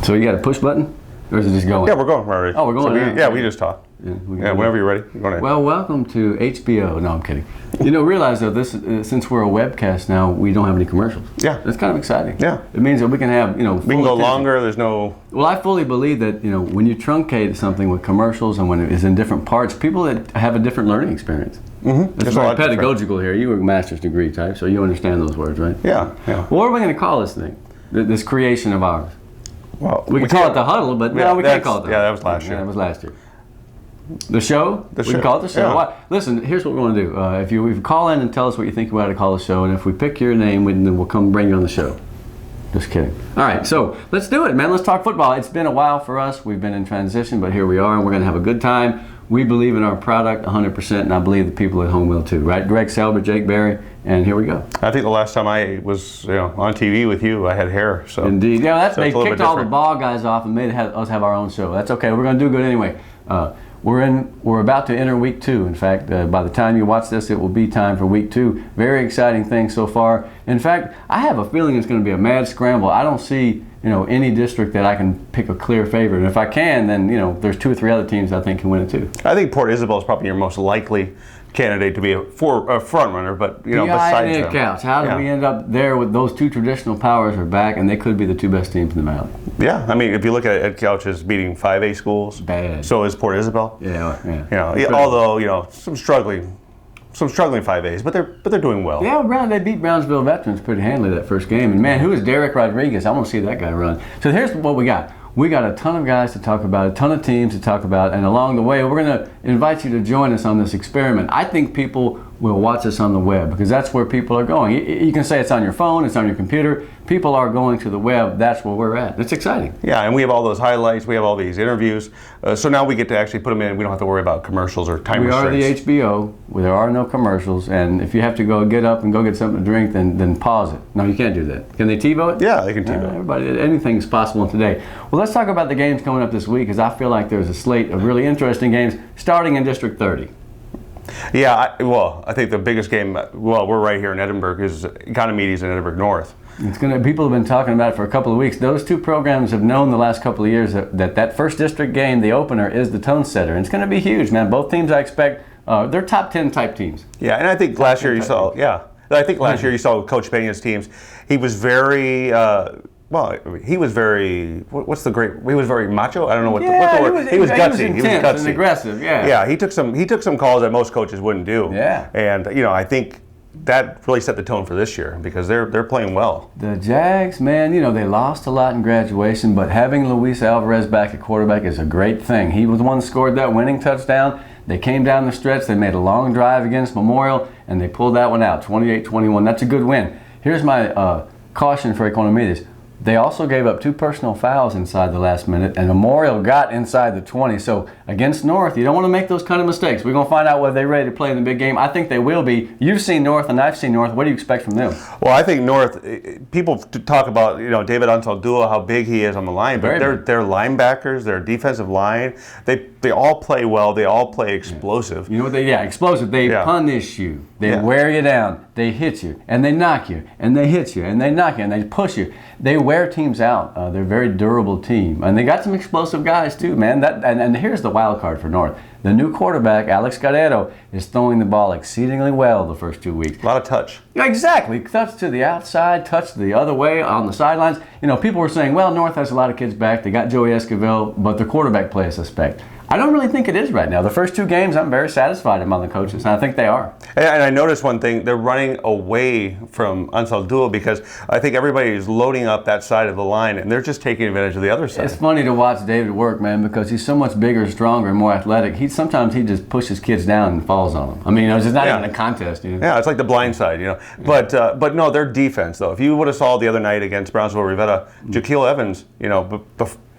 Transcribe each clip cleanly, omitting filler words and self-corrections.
So you got a push button? Or is it just going? Yeah, we're going already. Oh, we're going now. Yeah, we just talk. Yeah, whenever you're ready. Go ahead. Well, welcome to HBO. No, I'm kidding. Realize though, this since we're a webcast now, we don't have any commercials. Yeah. That's kind of exciting. Yeah. It means that we can have, we can go longer. There's no... Well, I fully believe that, when you truncate something with commercials and when it is in different parts, people that have a different learning experience. Mm-hmm. It's very pedagogical here. You were a master's degree type, so you understand those words, right? Yeah. Well, what are we going to call this thing? This creation of ours? Well, we can call it the huddle, but no, we can't call it the huddle. Yeah, that was last year. Yeah, that was last year. The show? We can call it the show. Yeah. Why? Listen, here's what we're going to do. If you call in and tell us what you think about to call the show, and if we pick your name, then we'll come bring you on the show. Just kidding. All right, so let's do it, man. Let's talk football. It's been a while for us. We've been in transition, but here we are, and we're going to have a good time. We believe in our product 100%, and I believe the people at home will too, right? Greg Selber, Jake Berry, and here we go. I think the last time I was on TV with you, I had hair. So indeed. Yeah, they kicked all the ball guys off and made us have our own show. That's okay. We're going to do good anyway. We're about to enter week 2. In fact, by the time you watch this, it will be time for week 2. Very exciting things so far. In fact, I have a feeling it's going to be a mad scramble. I don't see any district that I can pick a clear favorite. And if I can, then there's 2 or 3 other teams I think can win it too. I think Port Isabel is probably your most likely candidate to be a front runner, but besides them. Counts. How do we end up there with those 2 traditional powers are back, and they could be the 2 best teams in the valley? Yeah, I mean, if you look at Ed Couch's beating 5A schools, bad. So is Port Isabel. Yeah. Although some struggling 5As, but they're doing well. Yeah, they beat Brownsville Veterans pretty handily that first game, and man, who is Derek Rodriguez? I want to see that guy run. So here's what we got. We got a ton of guys to talk about, a ton of teams to talk about, and along the way, we're going to invite you to join us on this experiment. I think people will watch us on the web because that's where people are going. You can say it's on your phone, it's on your computer. People are going to the web. That's where we're at. It's exciting. Yeah, and we have all those highlights. We have all these interviews. So now we get to actually put them in. We don't have to worry about commercials or time restraints. We are the HBO, where there are no commercials, and if you have to go get up and go get something to drink, then pause it. No, you can't do that. Can they TiVo it? Yeah, they can TiVo it. Everybody, anything's possible today. Well, let's talk about the games coming up this week, because I feel like there's a slate of really interesting games starting in District 30. Yeah, I think the biggest game, we're right here in Edinburgh, is Economedes in Edinburgh North. People have been talking about it for a couple of weeks. Those 2 programs have known the last couple of years that first district game, the opener, is the tone setter. And it's going to be huge, man. Both teams, I expect, they're top 10 type teams. Yeah, and I think last year you saw Coach Pena's teams. He was very... he was very. What's the great? He was very macho. I don't know what the word. He was gutsy. He was gutsy and aggressive. Yeah. Yeah. He took some calls that most coaches wouldn't do. Yeah. And I think that really set the tone for this year because they're playing well. The Jags, man, they lost a lot in graduation, but having Luis Alvarez back at quarterback is a great thing. He was the one that scored that winning touchdown. They came down the stretch. They made a long drive against Memorial, and they pulled that one out, 28-21. That's a good win. Here's my caution for Economedes. They also gave up 2 personal fouls inside the last minute, and Memorial got inside the 20. So against North, you don't want to make those kind of mistakes. We're going to find out whether they're ready to play in the big game. I think they will be. You've seen North, and I've seen North. What do you expect from them? Well, I think North, people talk about, David Ansaldua, how big he is on the line, but they're linebackers, their defensive line, they all play well. They all play explosive. You know what explosive. They punish you. They wear you down. They hit you, and they knock you, and they hit you, and they knock you, and they push you. They wear teams out. They're a very durable team, and they got some explosive guys too, man. And here's the wild card for North. The new quarterback, Alex Guerrero, is throwing the ball exceedingly well the first 2 weeks. A lot of touch. Yeah, exactly. Touch to the outside, touch the other way on the sidelines. People were saying, well, North has a lot of kids back. They got Joey Esquivel, but their quarterback play is suspect. I don't really think it is right now. The first 2 games, I'm very satisfied among the coaches, and I think they are. And I noticed one thing. They're running away from Ansaldua because I think everybody is loading up that side of the line, and they're just taking advantage of the other side. It's funny to watch David work, man, because he's so much bigger, stronger, and more athletic. Sometimes he just pushes kids down and falls on them. I mean, it's just not even a contest. Yeah, it's like the blind side, But no, their defense, though. If you would have saw the other night against Brownsville Rivetta, Jaquil Evans,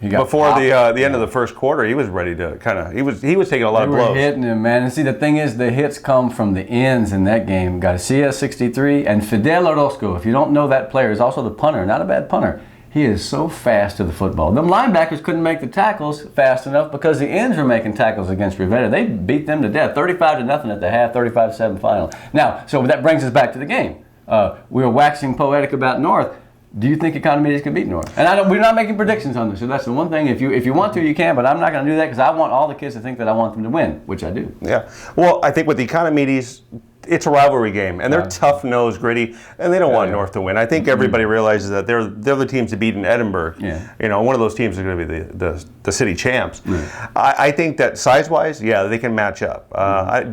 before the end of the first quarter, he was ready to he was taking a lot of blows. They were hitting him, man. And see, the thing is, the hits come from the ends in that game. Garcia, 63, and Fidel Orozco. If you don't know that player, is also the punter. Not a bad punter. He is so fast to the football. Them linebackers couldn't make the tackles fast enough because the ends were making tackles against Rivetta. They beat them to death, 35-0 at the half, 35-7 final. Now, so that brings us back to the game. We were waxing poetic about North. Do you think Economides can beat North? And we're not making predictions on this, so that's the one thing. If you want to, you can, but I'm not going to do that because I want all the kids to think that I want them to win, which I do. Yeah. Well, I think with the Economides, it's a rivalry game, and they're tough-nosed, gritty, and they don't want North to win. I think everybody realizes that they're the teams to beat in Edinburgh. Yeah. You know, one of those teams is going to be the city champs. I think that size-wise, yeah, they can match up.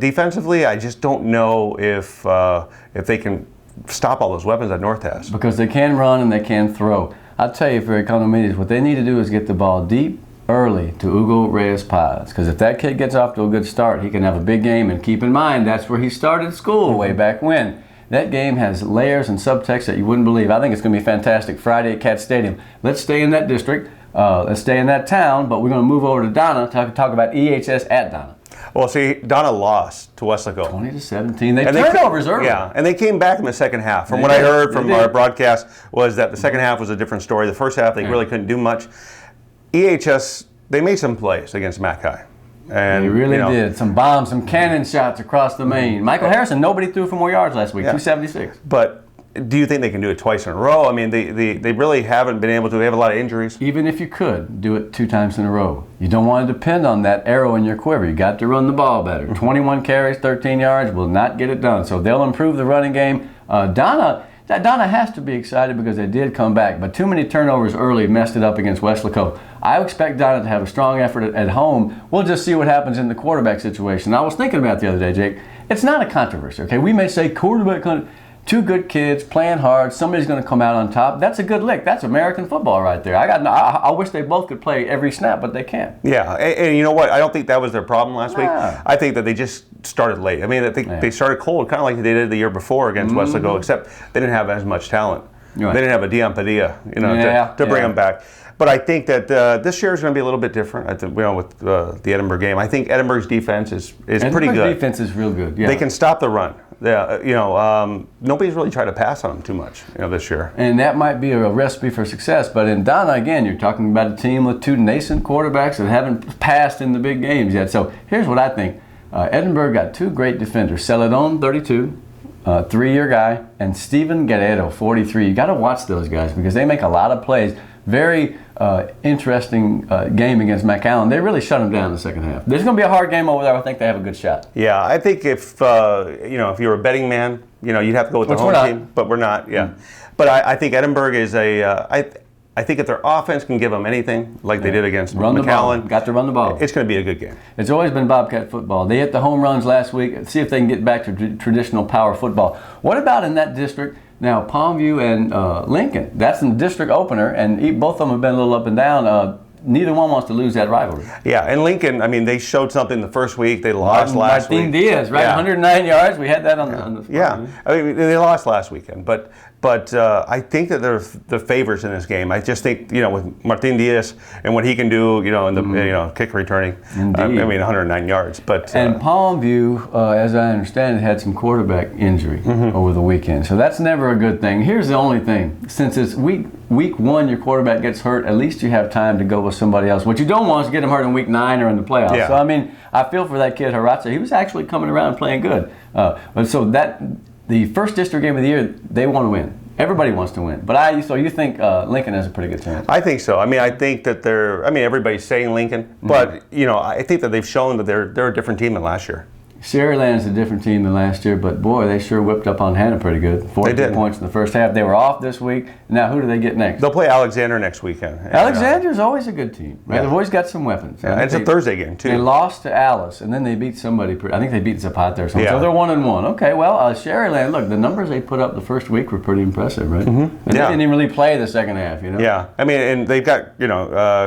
Defensively, I just don't know if they can stop all those weapons that North has. Because they can run and they can throw. I'll tell you, for Economides, what they need to do is get the ball deep early to Hugo Reyes Paz. Because if that kid gets off to a good start, he can have a big game. And keep in mind, that's where he started school way back when. That game has layers and subtext that you wouldn't believe. I think it's going to be fantastic Friday at Cat Stadium. Let's stay in that district. Let's stay in that town. But we're going to move over to Donna to talk about EHS at Donna. Well, see, Donna lost to Weslaco. 20-17. They turnovers early. Yeah, and they came back in the second half. From what I heard from our broadcast was that the second half was a different story. The first half, they really couldn't do much. EHS, they made some plays against Mackay. And they really did. Some bombs, some cannon shots across the main. Michael Harrison, nobody threw for more yards last week, 276. But do you think they can do it twice in a row? I mean, they really haven't been able to. They have a lot of injuries. Even if you could do it 2 times in a row, you don't want to depend on that arrow in your quiver. You got to run the ball better. 21 carries, 13 yards will not get it done. So they'll improve the running game. Donna has to be excited because they did come back, but too many turnovers early messed it up against Weslaco. I expect Donna to have a strong effort at home. We'll just see what happens in the quarterback situation. I was thinking about the other day, Jake. It's not a controversy, okay? We may say quarterback. 2 good kids playing hard. Somebody's going to come out on top. That's a good lick. That's American football right there. I wish they both could play every snap, but they can't. Yeah, and you know what? I don't think that was their problem last week. I think that they just started late. I mean, I think they started cold, kind of like they did the year before against Weslaco, except they didn't have as much talent. Right. They didn't have a Dion Padilla, to bring them back. But I think that this year is going to be a little bit different. I think, with the Edinburgh game, I think Edinburgh's defense is pretty good. Edinburgh's defense is real good. Yeah. They can stop the run. Yeah, nobody's really tried to pass on them too much, this year. And that might be a recipe for success. But in Donna, again, you're talking about a team with 2 nascent quarterbacks that haven't passed in the big games yet. So here's what I think: Edinburgh got 2 great defenders, Celedon, 32. 3-year guy, and Steven Guerrero, 43. You got to watch those guys because they make a lot of plays. Very interesting game against McAllen. They really shut them down in the second half. There's going to be a hard game over there. I think they have a good shot. Yeah, I think if you're a betting man, you'd have to go with the home team, but we're not. Yeah, but I think Edinburgh is I think if their offense can give them anything like they did against McAllen, got to run the ball. It's going to be a good game. It's always been Bobcat football. They hit the home runs last week. See if they can get back to traditional power football. What about in that district? Now, Palmview and Lincoln, that's in the district opener, and both of them have been a little up and down. Neither one wants to lose that rivalry. Yeah, and Lincoln, I mean, they showed something the first week. They lost last week. Martin Diaz, right? 109 yards. We had that on the Yeah, I mean, they lost last weekend, but I think that they're the favorites in this game. I just think, with Martin Diaz and what he can do, in the kick returning, I mean, 109 yards. But and Palmview, as I understand it, had some quarterback injury over the weekend, so that's never a good thing. Here's the only thing: since it's week 1, your quarterback gets hurt. At least you have time to go with somebody else. What you don't want is to get him hurt in week 9 or in the playoffs. Yeah. So I mean, I feel for that kid Haratsa. He was actually coming around and playing good. But so the first district game of the year, they want to win. Everybody wants to win. But so you think Lincoln has a pretty good chance? I think so. I mean, I think that everybody's saying Lincoln, but I think that they've shown that they're a different team than last year. Sherryland is a different team than last year, but boy, they sure whipped up on Hannah pretty good. 42 points in the first half. They were off this week. Now, who do they get next? They'll play Alexander next weekend. Alexander's always a good team. Right? Yeah. They've always got some weapons. Yeah, it's a Thursday game, too. They lost to Alice, and then they beat somebody. I think they beat Zapata or something. Yeah. So they're 1-1. Okay, well, Sherryland, look, the numbers they put up the first week were pretty impressive, right? And they didn't even really play the second half, Yeah, I mean, and they've got,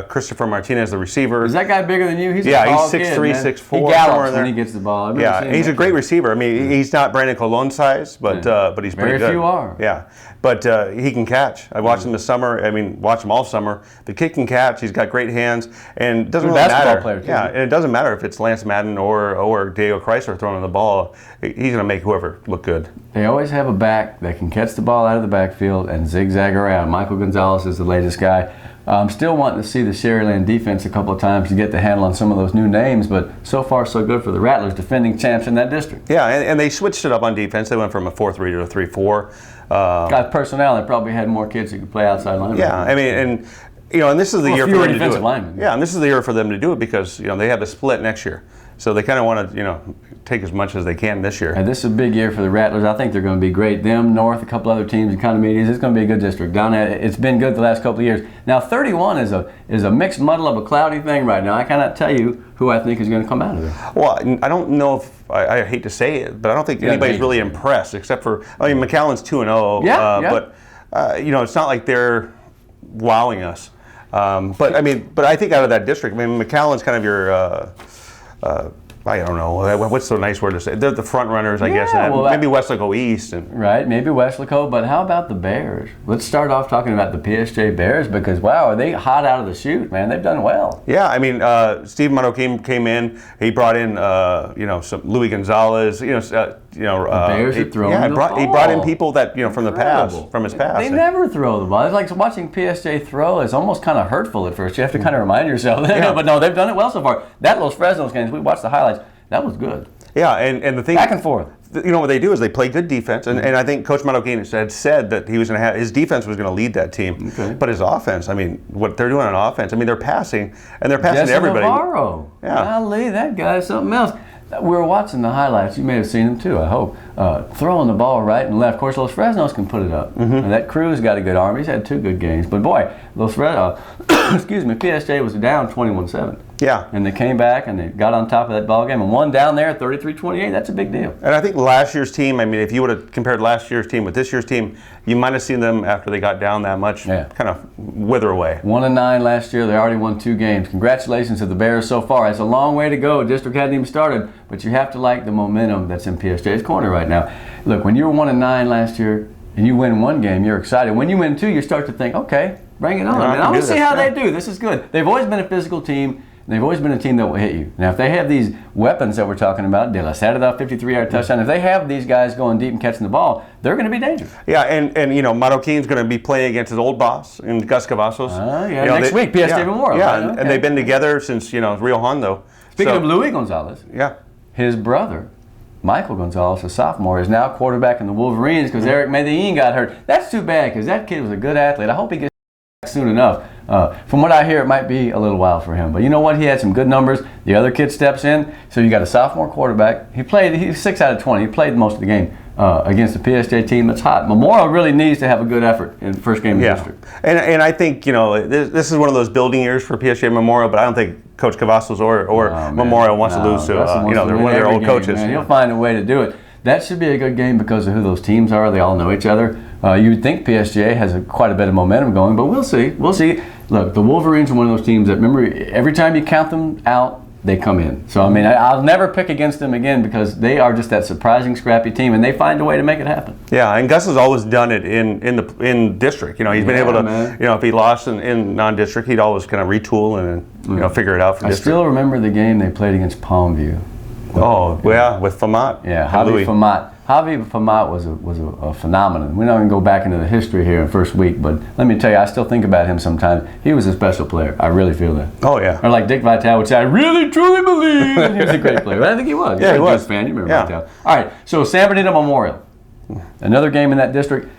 Christopher Martinez, the receiver. Is that guy bigger than you? He's he's 6'3", 6'4". He gallops when he gets the ball. Yeah, he's a great receiver. I mean, he's not Brandon Colon size, but he's pretty good. Very few are. Yeah, but he can catch. I watched him this summer. I mean, watch him all summer. The kid can catch. He's got great hands, and it doesn't really matter. Player too. Yeah, and it doesn't matter if it's Lance Madden or Diego Chrysler throwing the ball. He's going to make whoever look good. They always have a back that can catch the ball out of the backfield and zigzag around. Michael Gonzalez is the latest guy. I'm still wanting to see the Sherryland defense a couple of times to get the handle on some of those new names, but so far so good for the Rattlers, defending champs in that district. Yeah, and they switched it up on defense. They went from a 4-3 to a 3-4. Got personnel. They probably had more kids who could play outside linebacker. Yeah, I mean, and and this is the year for them to do it. Linemen. Yeah, and this is the year for them to do it because they have a split next year, so they kind of want to take as much as they can this year. And this is a big year for the Rattlers. I think they're going to be great. Them, North, a couple other teams in Condominiums. It's going to be a good district. Down there, it's been good the last couple of years. Now, 31 is a mixed muddle of a cloudy thing right now. I cannot tell you who I think is going to come out of there. Well, I don't know if I hate to say it, but I don't think anybody's really impressed except for McAllen's 2-0. Yeah. But it's not like they're wowing us. But I think out of that district, McAllen's kind of your. I don't know. What's the nice word to say? They're the front runners, I guess. And maybe Weslaco East. Right, maybe Weslaco. But how about the Bears? Let's start off talking about the PSJ Bears because, wow, are they hot out of the chute, man? They've done well. Yeah, Steve Motto came in. He brought in, some Louis Gonzalez. The Bears are throwing the ball. He brought in people that, from the past, from his past. They never throw the ball. It's like watching PSJ throw is almost kind of hurtful at first. You have to kind of remind yourself. Yeah. But no, they've done it well so far. That Los Fresnos games, we watched the highlights. That was good. Yeah, and the thing back and forth. What they do is they play good defense, and I think Coach Matoquin had said that he was going to have his defense was going to lead that team, but his offense. What they're doing on offense. They're passing and they're passing to everybody. Navarro. Yeah, golly, that guy is something else. We were watching the highlights. You may have seen them too, I hope. Throwing the ball right and left. Of course, Los Fresnos can put it up. And that Cruz got a good arm. He's had 2 good games. But boy, Los Fresnos, PSJ was down 21-7. Yeah. And they came back and they got on top of that ball game and won down there 33-28. That's a big deal. And I think last year's team, if you would have compared last year's team with this year's team, you might have seen them after they got down that much kind of wither away. 1-9 last year. They already won 2 games. Congratulations to the Bears so far. It's a long way to go. District hadn't even started, but you have to like the momentum that's in PSJ's corner right now. Look, when you were 1-9 last year and you win 1 game, you're excited. When you win 2, you start to think, okay, bring it on. I want to see how they do. This is good. They've always been a physical team. They've always been a team that will hit you. Now, if they have these weapons that we're talking about, De La Cerda, 53-yard touchdown, if they have these guys going deep and catching the ball, they're going to be dangerous. Yeah, and Matoquin's going to be playing against his old boss in Gus Cavazos. Next week, PSJ Memorial. Yeah, right? and they've been together since, Rio Hondo. Speaking of Louis Gonzalez, his brother, Michael Gonzalez, a sophomore, is now quarterback in the Wolverines because Eric Medellin got hurt. That's too bad because that kid was a good athlete. I hope he gets back soon enough. From what I hear, it might be a little while for him. But you know what? He had some good numbers. The other kid steps in. So you got a sophomore quarterback. He's 6 out of 20. He played most of the game against the PSJ team that's hot. Memorial really needs to have a good effort in the first game of the district. And I think, this is one of those building years for PSJ Memorial, but I don't think Coach Cavazos or Memorial wants to lose to, they're one of their old coaches. He'll find a way to do it. That should be a good game because of who those teams are. They all know each other. You'd think PSJ has quite a bit of momentum going, but we'll see. We'll see. Look, the Wolverines are one of those teams that, remember, every time you count them out, they come in. So, I'll never pick against them again because they are just that surprising, scrappy team, and they find a way to make it happen. Yeah, and Gus has always done it in district. He's been able to, if he lost in non-district, he'd always kind of retool and figure it out for district. I still remember the game they played against Palmview. With Famat. Yeah, Javi Famat. Javi Famat was a phenomenon. We're not going to go back into the history here in first week, but let me tell you, I still think about him sometimes. He was a special player. I really feel that. Oh, yeah. Or like Dick Vitale would say, I really, truly believe. And he was a great player. But I think he was. Yeah, he was. A fan. You remember Vitale. All right, so San Bernardino Memorial. Another game in that district.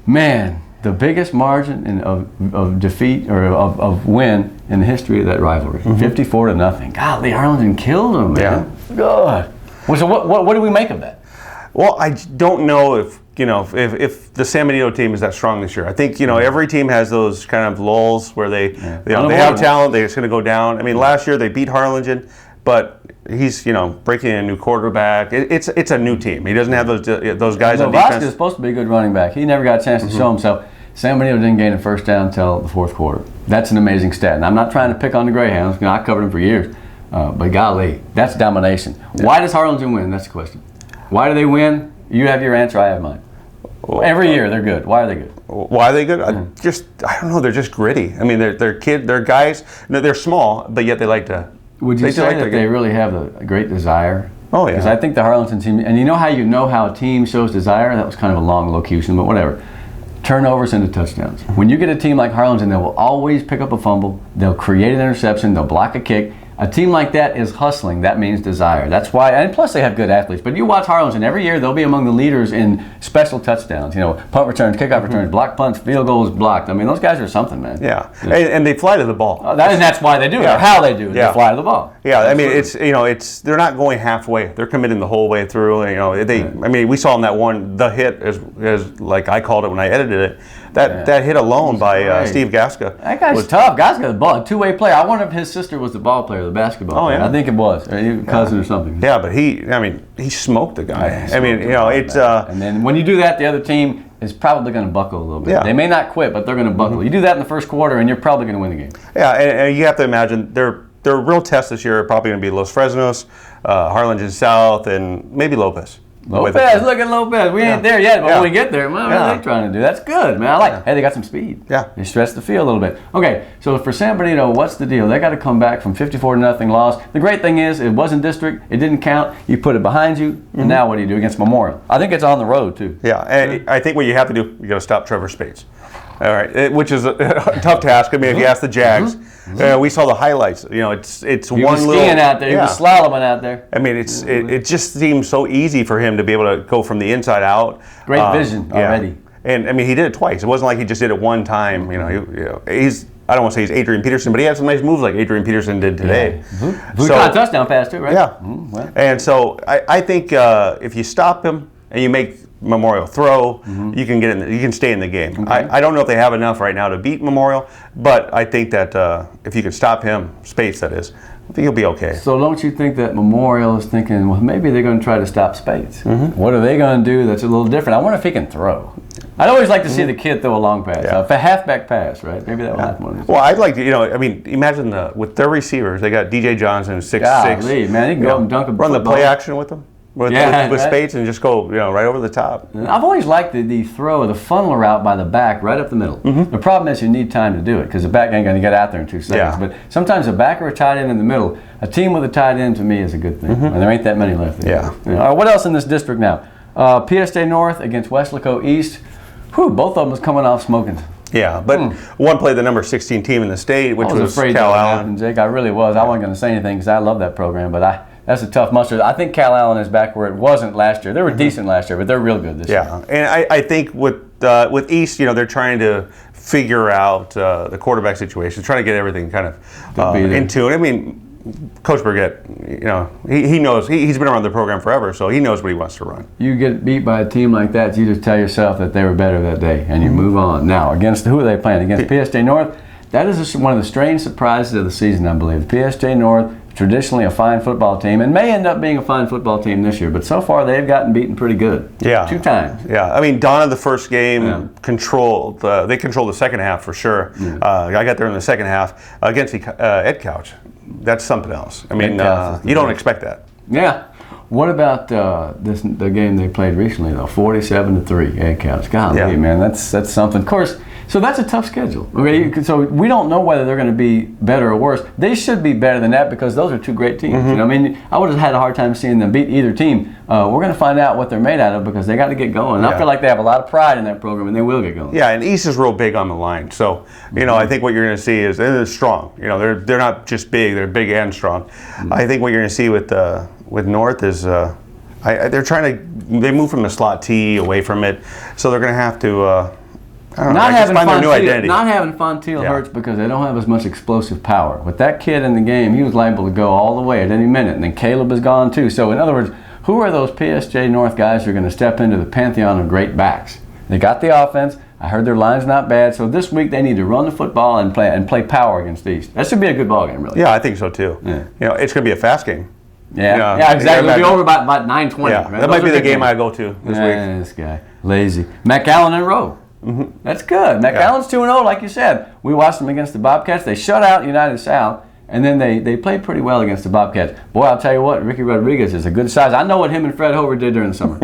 Man, the biggest margin of defeat or of win in the history of that rivalry. 54-0. Golly, Arlington killed them, man. Yeah. God. Well, so what do we make of that? Well, I don't know if the San Benito team is that strong this year. I think every team has those kind of lulls where they have talent, they're just going to go down. Last year they beat Harlingen, but he's breaking in a new quarterback. It's a new team. He doesn't have those guys on defense. Vasquez is supposed to be a good running back. He never got a chance to show himself. San Benito didn't gain a first down until the 4th quarter. That's an amazing stat. And I'm not trying to pick on the Greyhounds. I covered them for years. But golly, that's domination. Yeah. Why does Harlingen win? That's the question. Why do they win? You have your answer, I have mine. Every year they're good. Why are they good? Why are they good? I don't know. They're just gritty. They're guys. They're small, but yet they like to. Would you say that they really have a great desire? Oh, yeah. Because I think the Harlingen team, and you know how a team shows desire? That was kind of a long locution, but whatever. turnovers into touchdowns. When you get a team like Harlingen, they will always pick up a fumble. They'll create an interception. They'll block a kick. A team like that is hustling. That means desire. That's why, and plus they have good athletes. But you watch Harlingen, every year they'll be among the leaders in special touchdowns. Punt returns, kickoff returns, block punts, field goals blocked. I mean, those guys are something, man. Yeah, and they fly to the ball. That's why they do it. How they do it. They fly to the ball. Yeah, I mean, it's they're not going halfway. They're committing the whole way through. I mean, we saw in that one, the hit, as like I called it when I edited it. That hit alone by Steve Gaska. That guy's tough. Gaska, the ball, two-way player. I wonder if his sister was the ball player, the basketball player. Yeah. I think it was, or cousin or something. Yeah, but he smoked the guy. It's. And then when you do that, the other team is probably going to buckle a little bit. Yeah. They may not quit, but they're going to buckle. You do that in the first quarter, and you're probably going to win the game. Yeah, and you have to imagine their real tests this year are probably going to be Los Fresnos, Harlingen South, and maybe Lopez. Lopez, look at Lopez. We ain't there yet, but when we get there, what are they trying to do? That's good, man. I like. Hey, they got some speed. Yeah, they stretched the field a little bit. Okay, so for San Benito, what's the deal? They got to come back from 54-0 loss. The great thing is, it wasn't district. It didn't count. You put it behind you. And now what do you do against Memorial? I think it's on the road too. Yeah, and I think what you have to do, you got to stop Trevor Spates. All right, which is a tough task. I mean, if you ask the Jags, we saw the highlights. It's he one was little skiing out there. He was slaloming out there. I mean, it just seems so easy for him to be able to go from the inside out. Great vision already. And I mean, he did it twice. It wasn't like he just did it one time. He's. I don't want to say he's Adrian Peterson, but he had some nice moves like Adrian Peterson did today. Yeah. So, got a touchdown pass too, right? Yeah. And so I think if you stop him and you make Memorial throw, you can get in. You can stay in the game. Okay. I don't know if they have enough right now to beat Memorial, but I think that if you could stop him, Spates that is, I think he'll be okay. So don't you think that Memorial is thinking, well, maybe they're going to try to stop Spates? What are they going to do that's a little different? I wonder if he can throw. I'd always like to see the kid throw a long pass, a halfback pass, right? Maybe that will happen one of these. Well, I'd like to, I mean, imagine with their receivers, they got DJ Johnson, 6'6". Man, he can go and dunk a run the play action with them. With Spates and just go, right over the top. And I've always liked the throw, the funnel route by the back, right up the middle. The problem is you need time to do it because the back ain't going to get out there in 2 seconds. Yeah. But sometimes a back or a tight end in the middle, a team with a tight end to me is a good thing. And there ain't that many left there. Yeah. All right, what else in this district now? PSJ North against Weslaco East. Whew, both of them was coming off smoking. Yeah, but one played the number 16 team in the state, which was Cal Allen. Jake, I really was. I wasn't going to say anything because I love that program, but that's a tough mustard. I think Cal Allen is back where it wasn't last year. They were decent last year, but they're real good this year. Yeah, and I think with East, they're trying to figure out the quarterback situation, trying to get everything kind of in tune. I mean, Coach Burgett, he knows. He's been around the program forever, so he knows what he wants to run. You get beat by a team like that, you just tell yourself that they were better that day, and you move on. Now, against who are they playing? Against PSJ North? That is one of the strange surprises of the season, I believe. PSJ North, traditionally a fine football team, and may end up being a fine football team this year, but so far they've gotten beaten pretty good. Yeah. 2 times. Yeah. I mean, Donna, the first game, controlled. They controlled the second half for sure. Yeah. I got there in the second half against Ed Couch. That's something else. I mean, you don't expect that. Yeah. What about the game they played recently, though? 47-3, Ed Couch. Golly, man, that's something. Of course, so that's a tough schedule. Okay, so we don't know whether they're going to be better or worse. They should be better than that because those are 2 great teams. I mean, I would have had a hard time seeing them beat either team. We're going to find out what they're made out of because they got to get going. And I feel like they have a lot of pride in that program, and they will get going. Yeah, and East is real big on the line. So, I think what you're going to see is they're strong. They're not just big; they're big and strong. I think what you're going to see with North is they're trying to. They move from the slot T away from it, so they're going to have to. Find their new identity. Not having Fontiel hurts because they don't have as much explosive power. With that kid in the game, he was liable to go all the way at any minute, and then Caleb is gone too. So in other words, who are those PSJ North guys who are going to step into the pantheon of great backs? They got the offense. I heard their line's not bad. So this week they need to run the football and play power against East. That should be a good ball game, really. Yeah, I think so too. Yeah. It's going to be a fast game. Yeah, exactly. It'll be over about 9:20. Yeah, that might be the game I go to this week. This guy, lazy. McAllen and Rowe. That's good. McAllen's 2-0, like you said. We watched them against the Bobcats. They shut out United South, and then they played pretty well against the Bobcats. Boy, I'll tell you what, Ricky Rodriguez is a good size. I know what him and Fred Hoover did during the summer.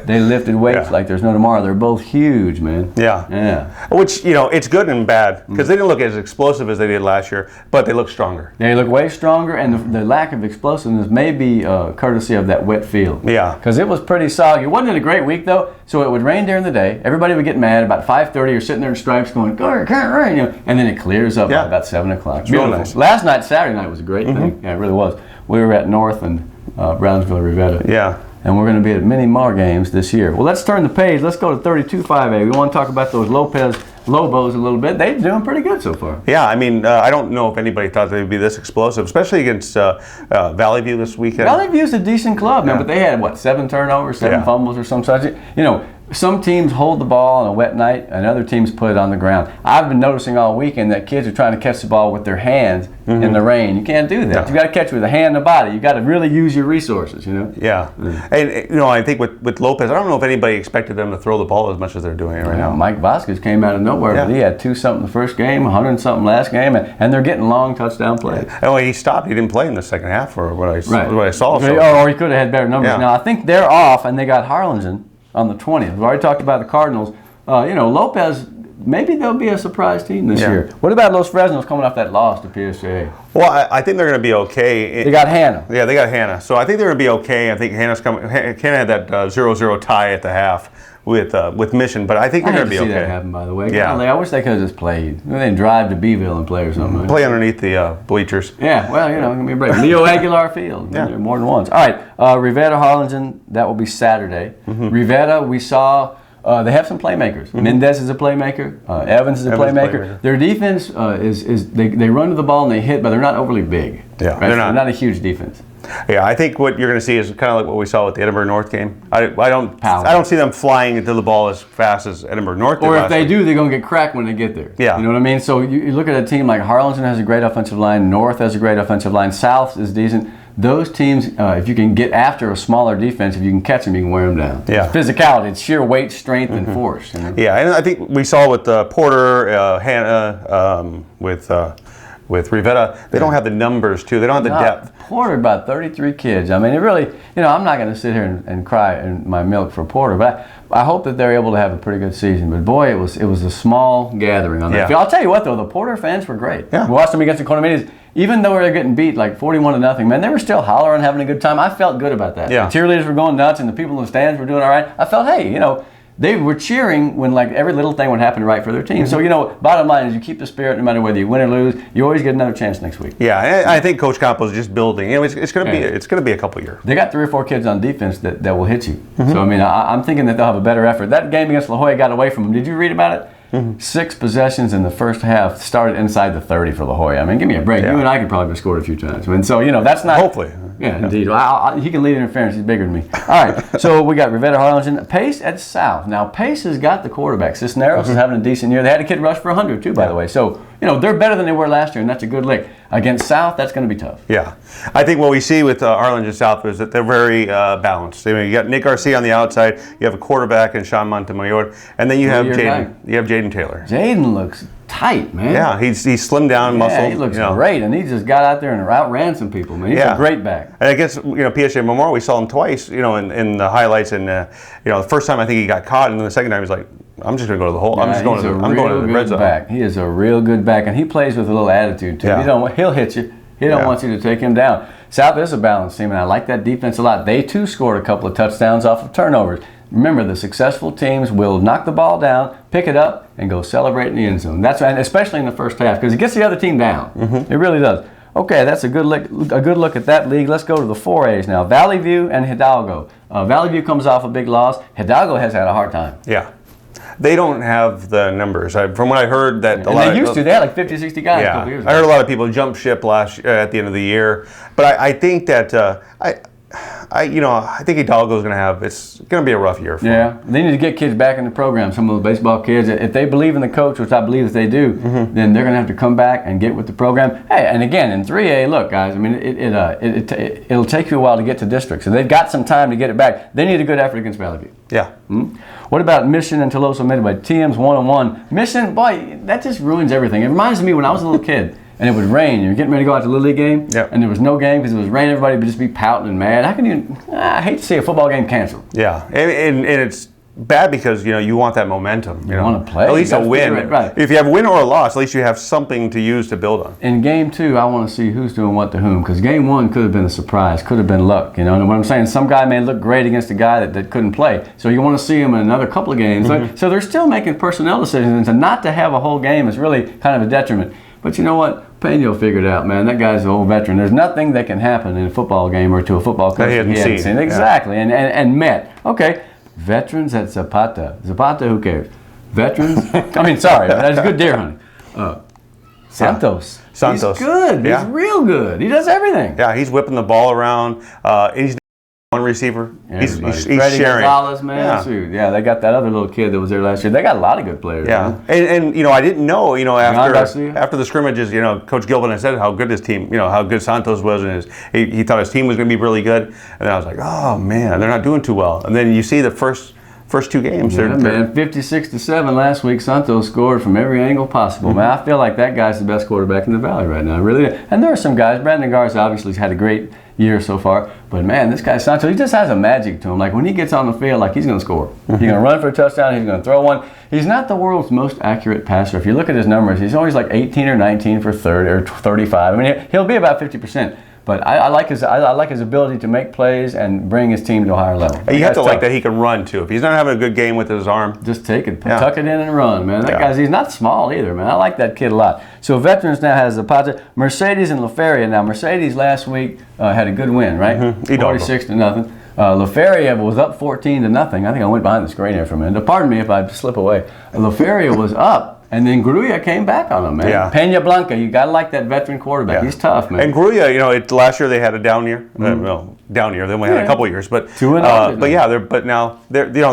They lifted weights like there's no tomorrow. They're both huge, man. Yeah. Which, it's good and bad because they didn't look as explosive as they did last year, but they look stronger. They look way stronger, and the lack of explosiveness may be courtesy of that wet field. Yeah. Because it was pretty soggy. Wasn't it a great week, though? So it would rain during the day. Everybody would get mad. About 5:30, you're sitting there in stripes going, "God, it can't rain," and then it clears up by about 7 o'clock. It's real nice. Last night, Saturday night, was a great thing. Yeah, it really was. We were at North and Brownsville Rivetta. Yeah. And we're going to be at many more games this year. Well, let's turn the page. Let's go to 32-5A. We want to talk about those Lopez Lobos a little bit. They're doing pretty good so far. Yeah, I mean, I don't know if anybody thought they'd be this explosive, especially against Valley View this weekend. Valley View's a decent club, man, but they had, 7 turnovers, 7 fumbles or some such. Some teams hold the ball on a wet night and other teams put it on the ground. I've been noticing all weekend that kids are trying to catch the ball with their hands in the rain. You can't do that. You got to catch it with a hand and a body. You got to really use your resources, Yeah. And, I think with Lopez, I don't know if anybody expected them to throw the ball as much as they're doing it right now. Mike Vasquez came out of nowhere, but he had 2-something the first game, 100-something last game, and they're getting long touchdown plays. And when he stopped, he didn't play in the second half or what I saw. So. Or he could have had better numbers. Now, I think they're off, and they got Harlingen on the 20th. We've already talked about the Cardinals. Lopez, maybe they'll be a surprise team this year. What about Los Fresnos coming off that loss to PSA? Well, I think they're going to be okay. They got Hannah. Yeah, they got Hannah. So I think they're going to be okay. I think Hannah had that 0-0 tie at the half with Mission, but I think they're going to be okay. I hate to see that happen, by the way. Yeah. I wish they could have just played. They didn't drive to Beeville and play or something. Play underneath the bleachers. Yeah, well, give me a break. Leo Aguilar Field. Yeah. More than once. All right, Rivetta Harlingen, that will be Saturday. Rivetta, we saw... they have some playmakers. Mendez is a playmaker. Evans is a playmaker. Their defense is they run to the ball and they hit, but they're not overly big. Yeah, right? They're not a huge defense. Yeah, I think what you're going to see is kind of like what we saw with the Edinburgh North game. I don't see them flying into the ball as fast as Edinburgh North did. Or if they do, they're going to get cracked when they get there. Yeah. You know what I mean? So you look at a team like Harlingen has a great offensive line. North has a great offensive line. South is decent. Those teams, if you can get after a smaller defense, if you can catch them, you can wear them down. Yeah. It's physicality. It's sheer weight, strength, and force. Yeah, and I think we saw with Porter, Hannah, with Rivetta, they don't have the numbers, too. They don't have the depth. Porter, about 33 kids. I mean, it really, I'm not going to sit here and cry in my milk for Porter, but I hope that they're able to have a pretty good season. But boy, it was a small gathering on that field. I'll tell you what, though, the Porter fans were great. Yeah. We watched them against the Cornelius. Even though they were getting beat like 41-0, man, they were still hollering, having a good time. I felt good about that. Yeah. The cheerleaders were going nuts, and the people in the stands were doing all right. I felt, hey, they were cheering when like every little thing would happen right for their team. So bottom line is you keep the spirit no matter whether you win or lose. You always get another chance next week. Yeah, and I think Coach Campos is just building. It's going to be a couple years. They got 3 or 4 kids on defense that will hit you. So I mean, I'm thinking that they'll have a better effort. That game against La Jolla got away from them. Did you read about it? 6 possessions in the first half started inside the 30 for La Jolla. I mean, give me a break. Yeah. You and I could probably have scored a few times. I mean, so that's not. Hopefully. Yeah, indeed. He can lead interference. He's bigger than me. All right. So we got Rivetta Harlingen. Pace at South. Now Pace has got the quarterback. Cisneros is having a decent year. They had a kid rush for 100 too, by the way. So they're better than they were last year, and that's a good lick. Against South, that's going to be tough. Yeah, I think what we see with Harlingen South is that they're very balanced. I mean, you got Nick Garcia on the outside. You have a quarterback in Sean Montemayor, and then you have Jaden. You have Jaden Taylor. Jaden looks tight, man. Yeah, he's slimmed down, muscled. Yeah, he looks great, and he just got out there and outran some people, man. He's a great back. And against PSA Memorial, we saw him twice, in the highlights, and the first time I think he got caught, and then the second time he's like, I'm just going to go to the hole. Yeah, I'm going to the red zone. Back. He is a real good back, and he plays with a little attitude too. Yeah. He'll hit you. He don't want you to take him down. South is a balanced team, and I like that defense a lot. They too scored a couple of touchdowns off of turnovers. Remember, the successful teams will knock the ball down, pick it up, and go celebrate in the end zone. That's right, especially in the first half, because it gets the other team down. It really does. Okay, that's a good look at that league. Let's go to the 4As now. Valley View and Hidalgo. Valley View comes off a big loss. Hidalgo has had a hard time. Yeah. They don't have the numbers. From what I heard, that they used to. They had like 50, 60 guys a couple years ago. I heard a lot of people jump ship at the end of the year. But I think that I think Hidalgo is going to have. It's going to be a rough year for them. Yeah, they need to get kids back in the program. Some of the baseball kids, if they believe in the coach, which I believe that they do, then they're going to have to come back and get with the program. Hey, and again in 3A, look, guys. I mean, it'll take you a while to get to districts, so they've got some time to get it back. They need a good effort against Valley View. Yeah. What about Mission and Tolosa Midway? TM's 1-1. Mission, boy, that just ruins everything. It reminds me when I was a little kid. And it would rain. You're getting ready to go out to the Little League game, and there was no game because it was raining. Everybody would just be pouting and mad. How can you? I hate to see a football game canceled. Yeah, and it's bad because you want that momentum. You want to play. At least a win. Right. If you have a win or a loss, at least you have something to use to build on. In game 2, I want to see who's doing what to whom, because game 1 could have been a surprise, could have been luck. And what I'm saying, some guy may look great against a guy that couldn't play. So you want to see him in another couple of games. So they're still making personnel decisions, and not to have a whole game is really kind of a detriment. But you know what? Pena figured it out, man. That guy's an old veteran. There's nothing that can happen in a football game or to a football coach that he hadn't seen. Exactly. Yeah. And Met. Okay. Veterans at Zapata. Zapata, who cares? Veterans? I mean, sorry. That's good deer hunting. Santos. Santos. He's good. Yeah. He's real good. He does everything. Yeah, he's whipping the ball around. He's one receiver. He's Freddie sharing. Gonzalez, man. Yeah, they got that other little kid that was there last year. They got a lot of good players. Yeah, man. and I didn't know, after the scrimmages, Coach Gilpin had said how good his team, how good Santos was, and he thought his team was going to be really good. And then I was like, oh man, they're not doing too well. And then you see the first 2 games. Yeah, man, 56-7 last week. Santos scored from every angle possible. Man, I feel like that guy's the best quarterback in the Valley right now. Really. And there are some guys. Brandon Garza obviously has had a great year so far. But man, this guy Santos, he just has a magic to him. Like when he gets on the field, like he's going to score. He's going to run for a touchdown. He's going to throw one. He's not the world's most accurate passer. If you look at his numbers, he's always like 18 or 19 for 30 or 35. I mean, he'll be about 50%. But I like his ability to make plays and bring his team to a higher level. You have to like that he can run too. If he's not having a good game with his arm, just take it, tuck it in and run, man. That guy's, he's not small either, man. I like that kid a lot. So Veterans now has Zapata, Mercedes, and LaFeria. Now Mercedes last week had a good win, right? 46-0. LaFeria was up 14-0. I think I went behind the screen here for a minute. Pardon me if I slip away. LaFeria was up. And then Gruya came back on him, man. Yeah. Pena Blanca, you got to like that veteran quarterback. Yeah. He's tough, man. And Gruya, last year they had a down year. Well, down year. They only had a couple years, but 2-0. But yeah, now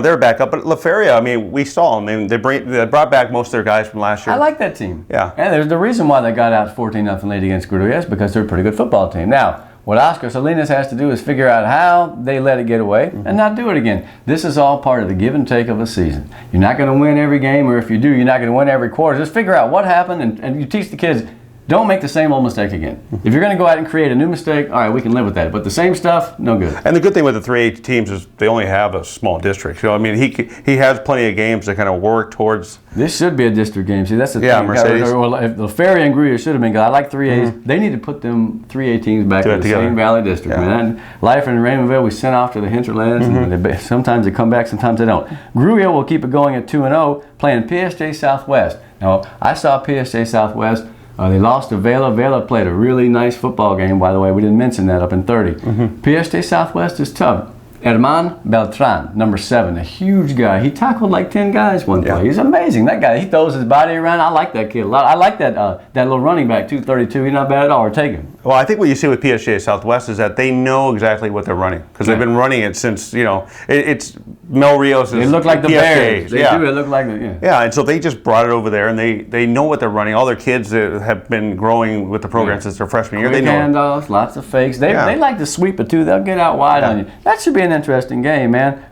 they're back up. But LaFeria, I mean, we saw them. I mean, they brought back most of their guys from last year. I like that team. Yeah. And there's the reason why they got out 14-0 lead against Gruya is because they're a pretty good football team. Now, what Oscar Salinas has to do is figure out how they let it get away and not do it again. This is all part of the give and take of a season. You're not going to win every game, or if you do, you're not going to win every quarter. Just figure out what happened, and you teach the kids, don't make the same old mistake again. If you're going to go out and create a new mistake, all right, we can live with that. But the same stuff, no good. And the good thing with the 3A teams is they only have a small district. So, I mean, he has plenty of games to kind of work towards. This should be a district game. See, that's the thing. Mercedes. The Ferry and Gruya should have been good. I like 3As. They need to put them 3A teams back in the same Valley District, man. Life in Raymondville, we sent off to the hinterlands. And sometimes they come back, sometimes they don't. Gruya will keep it going at 2-0, playing PSJ Southwest. Now, I saw PSJ Southwest. They lost to Vela. Vela played a really nice football game, by the way. We didn't mention that up in 30. PSJ Southwest is tough. Herman Beltran, number 7, a huge guy. He tackled like 10 guys one play. He's amazing. That guy, he throws his body around. I like that kid a lot. I like that little running back, 232. He's not bad at all. Or take him. Well, I think what you see with PSJ Southwest is that they know exactly what they're running because they've been running it since, it's Mel Rios. They look like the Bears. They do. It look like Yeah, and so they just brought it over there, and they know what they're running. All their kids that have been growing with the program since their freshman year, quick they know. Handoffs, lots of fakes. They like to sweep it too. They'll get out wide on you. That should be an interesting game, man.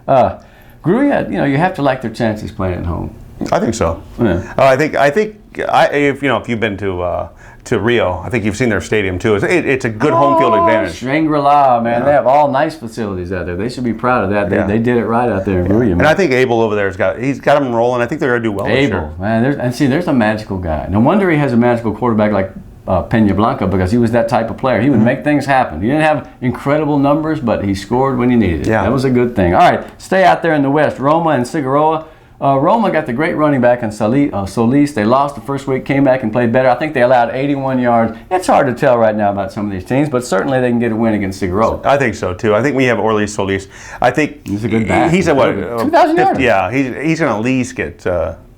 Gruya, you have to like their chances playing at home. I think so. Yeah. I think if you've been to Rio, I think you've seen their stadium too. It's a good home field advantage. Shangri-La, man. Yeah. They have all nice facilities out there. They should be proud of that. They did it right out there in Gruya, man. And I think Abel over there he's got them rolling. I think they're going to do well. Abel, man. There's a magical guy. No wonder he has a magical quarterback like Pena Blanca, because he was that type of player. He would make things happen. He didn't have incredible numbers, but he scored when he needed it. Yeah. That was a good thing. All right, stay out there in the West. Roma and Figueroa. Roma got the great running back in Solis. They lost the first week, came back and played better. I think they allowed 81 yards. It's hard to tell right now about some of these teams, but certainly they can get a win against Figueroa. I think so too. I think we have Orly Solis. I think he's a good back. He's at what? 2,000 yards. Yeah, he's going to at least get.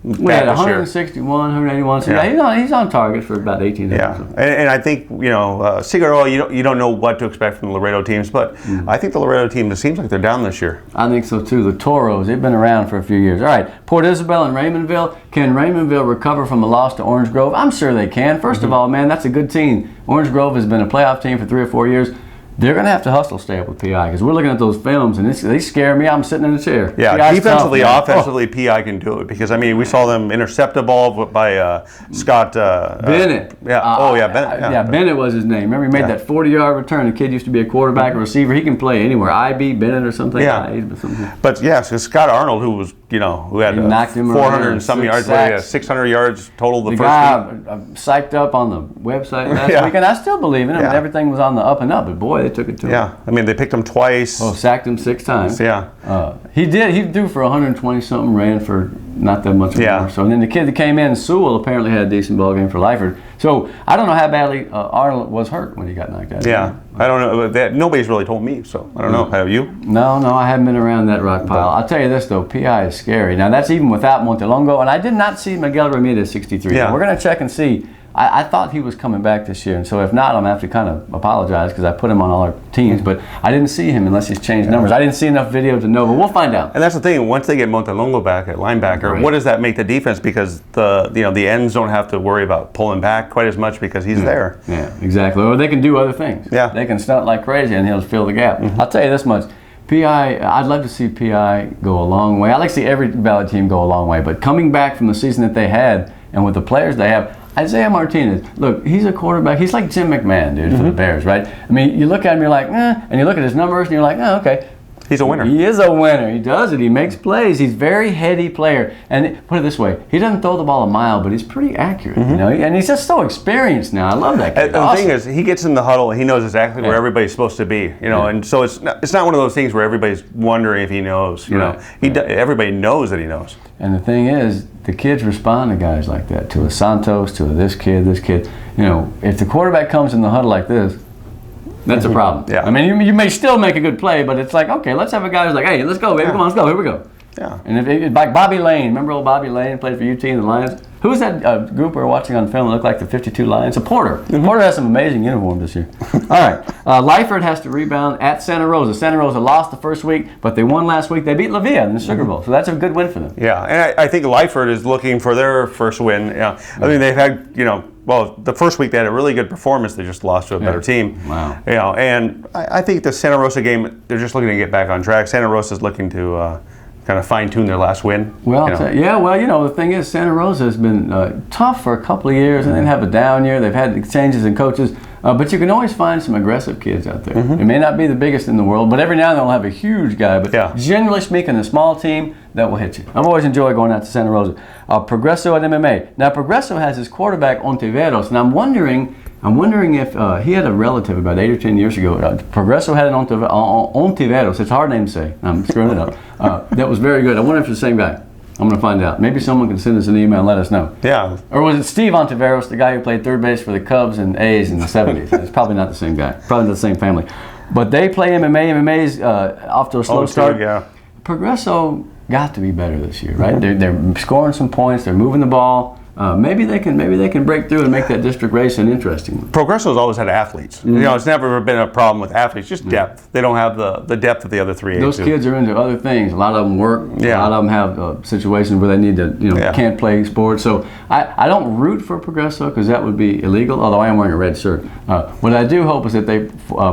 We had 161, 181. So he's on target for about 18. Yeah, and I think Figueroa. You don't know what to expect from the Laredo teams, but I think the Laredo team. It seems like they're down this year. I think so too. The Toros. They've been around for a few years. All right, Port Isabel and Raymondville. Can Raymondville recover from a loss to Orange Grove? I'm sure they can. First of all, man, that's a good team. Orange Grove has been a playoff team for 3 or 4 years. they're going to have to hustle, stay up with PI, because we're looking at those films and they scare me. I'm sitting in the chair. Yeah, PI's defensively, tough, offensively, PI can do it because I mean we saw them intercept a ball by Scott Bennett. Bennett. Bennett was his name. Remember, he made that 40-yard return. The kid used to be a quarterback or receiver. He can play anywhere. IB Bennett or something. Yeah, but yeah, so Scott Arnold, who had knocked him 400 and some yards, 600 yards total the first guy week. Psyched up on the website last week, and I still believe in him. Yeah. Everything was on the up and up, but boy, they took it to him. Yeah, I mean they picked him twice. Oh, sacked him 6 times. Yeah. He threw for 120 something, ran for not that much more. So and then the kid that came in, Sewell, apparently had a decent ball game for Lyford. So I don't know how badly Arnold was hurt when he got knocked out. Yeah, I don't know. Nobody's really told me, so I don't know. Have you? No, I haven't been around that rock pile. I'll tell you this though, PI is scary. Now that's even without Montelongo, and I did not see Miguel Ramirez 63. Yeah. We're going to check and see. I thought he was coming back this year, and so if not, I'm going to have to kind of apologize because I put him on all our teams, but I didn't see him unless he's changed numbers. I didn't see enough video to know, but we'll find out. And that's the thing. Once they get Montelongo back at linebacker, what does that make the defense? Because the ends don't have to worry about pulling back quite as much because he's there. Yeah, exactly. Or they can do other things. Yeah. They can stunt like crazy, and he'll fill the gap. I'll tell you this much. PI, I'd love to see PI go a long way. I'd like to see every Valley team go a long way, but coming back from the season that they had and with the players they have, Isaiah Martinez, look, he's a quarterback. He's like Jim McMahon, dude, for the Bears, right? I mean, you look at him, you're like, and you look at his numbers, and you're like, okay. He's a winner. He is a winner. He does it. He makes plays. He's a very heady player. And put it this way, he doesn't throw the ball a mile, but he's pretty accurate, you know? And he's just so experienced now. I love that kid. And the thing is, he gets in the huddle, he knows exactly where everybody's supposed to be, and so it's not one of those things where everybody's wondering if he knows, you know. Everybody knows that he knows. And the thing is, the kids respond to guys like that, to a Santos, to this kid. You know, if the quarterback comes in the huddle like this, that's a problem. Yeah. I mean, you may still make a good play, but it's like, okay, let's have a guy who's like, hey, let's go, baby, come on, let's go, here we go. Yeah. And if like Bobby Lane, remember old Bobby Lane played for UT and the Lions? Who was that group we were watching on film that looked like the 52 Lions? Porter. Porter has some amazing uniforms this year. All right. Lyford has to rebound at Santa Rosa. Santa Rosa lost the first week, but they won last week. They beat La Villa in the Sugar Bowl, so that's a good win for them. Yeah, and I think Lyford is looking for their first win. Yeah. I mean, they've had, well, the first week they had a really good performance. They just lost to a better team. Wow. And I think the Santa Rosa game, they're just looking to get back on track. Santa Rosa's looking to kind of fine-tune their last win. Well, the thing is, Santa Rosa has been tough for a couple of years, and then have a down year. They've had changes in coaches, but you can always find some aggressive kids out there. It may not be the biggest in the world, but every now and then they'll have a huge guy. But generally speaking, a small team that will hit you. I've always enjoyed going out to Santa Rosa. Progresso at MMA. Now, Progresso has his quarterback Ontiveros, and I'm wondering if he had a relative about 8 or 10 years ago. Progresso had an Ontiveros. It's a hard name to say. I'm screwing it up. That was very good. I wonder if it's the same guy. I'm going to find out. Maybe someone can send us an email and let us know. Yeah. Or was it Steve Ontiveros, the guy who played third base for the Cubs and A's in the 70s? It's probably not the same guy. Probably not the same family. But they play MMA. MMA's off to a slow start. Yeah. Progresso got to be better this year, right? They're scoring some points. They're moving the ball. Maybe they can break through and make that district race an interesting one. Progresso's always had athletes. It's never been a problem with athletes, just depth. They don't have the depth of the other 3A. Those kids are into other things. A lot of them work. Yeah. A lot of them have situations where they need to, can't play sports. So I don't root for Progresso because that would be illegal, although I am wearing a red shirt. What I do hope is that they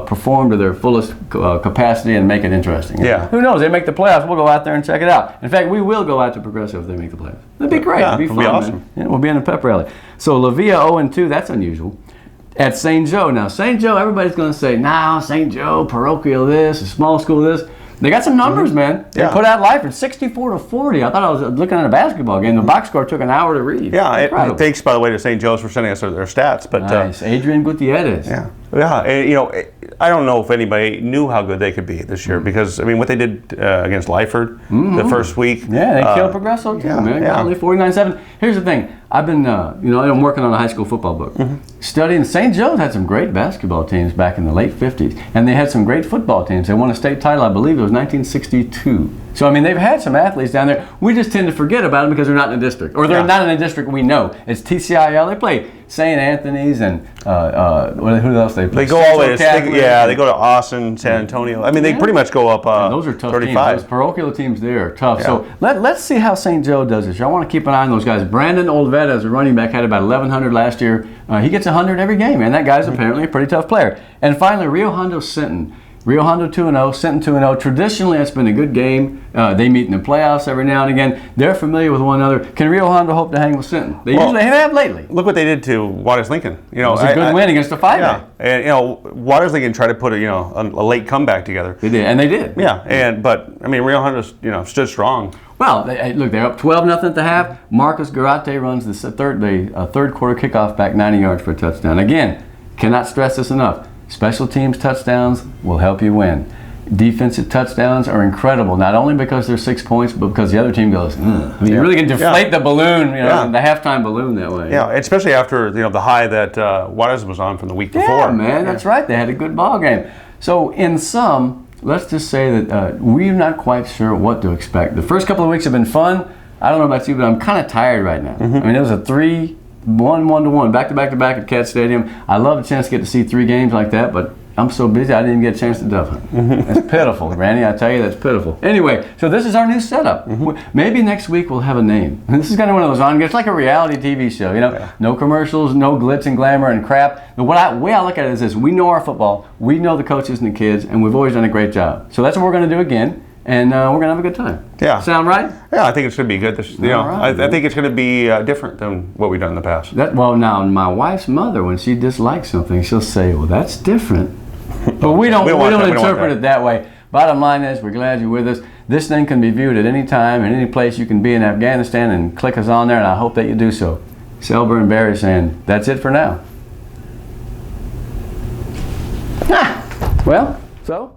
perform to their fullest capacity and make it interesting. Yeah. Who knows? They make the playoffs. We'll go out there and check it out. In fact, we will go out to Progresso if they make the playoffs. It'd be great. Yeah, it'd be fun. be awesome. Man. We'll be in a pep rally. So La Villa 0-2, that's unusual. At St. Joe. Now, St. Joe, everybody's going to say, St. Joe, parochial this, a small school this. They got some numbers, man. They put out Lyford 64-40. I thought I was looking at a basketball game. The box score took an hour to read. Yeah, thanks, by the way, to St. Joe's for sending us their stats. But nice. Adrian Gutierrez. Yeah. And, I don't know if anybody knew how good they could be this year because, what they did against Lyford the first week. Yeah, they killed Progresso too, man. Golly, 49-7. Here's the thing. I've been, I'm working on a high school football book. Studying. St. Joe's had some great basketball teams back in the late 50s, and they had some great football teams. They won a state title, I believe it was 1962. So, I mean, they've had some athletes down there. We just tend to forget about them because they're not in the district. Or they're not in a district we know. It's TCIL. They play St. Anthony's and who else they play? They go all the way to, they go to Austin, San Antonio. I mean, they pretty much go up those are tough 35. teams. Those parochial teams there are tough. Yeah. So let's see how St. Joe does this year. I want to keep an eye on those guys. Brandon Olveda as a running back had about 1,100 last year. He gets 100 every game, man. That guy's apparently a pretty tough player. And finally, Rio Hondo Sinton. Rio Hondo 2-0, Sinton 2-0. Traditionally, that's been a good game. They meet in the playoffs every now and again. They're familiar with one another. Can Rio Hondo hope to hang with Sinton? They usually have lately. Look what they did to Waters Lincoln. It was a good win against a 5A. Yeah, and Waters Lincoln tried to put a late comeback together. They did, and they did. Yeah, but I mean, Rio Hondo stood strong. Well, look, they're up 12-0 at the half. Marcus Garate runs the third quarter kickoff back 90 yards for a touchdown. Again, cannot stress this enough. Special teams touchdowns will help you win. Defensive touchdowns are incredible, not only because they're 6 points, but because the other team goes, I mean, you really can deflate the balloon, the halftime balloon that way. Yeah, especially after the high that Waters was on from the week before. Yeah, man, that's right. They had a good ball game. So in sum, let's just say that we're not quite sure what to expect. The first couple of weeks have been fun. I don't know about you, but I'm kind of tired right now. I mean, it was a 1-1 back-to-back at Cat Stadium. I love the chance to get to see 3 games like that, but I'm so busy I didn't even get a chance to dove hunt. It's pitiful, Randy. I tell you, that's pitiful. Anyway, so this is our new setup. Maybe next week we'll have a name. This is kind of one of those it's like a reality TV show. No commercials, no glitz and glamour and crap. The way I look at it is this: we know our football, we know the coaches and the kids, and we've always done a great job. So that's what we're going to do again. And we're going to have a good time. Yeah. Sound right? Yeah, I think it's going to be good. I think it's going to be different than what we've done in the past. Now, my wife's mother, when she dislikes something, she'll say, well, that's different. But we don't interpret it that way. Bottom line is, we're glad you're with us. This thing can be viewed at any time, in any place you can be in Afghanistan, and click us on there, and I hope that you do so. Selburn Barry saying, that's it for now. Well, so...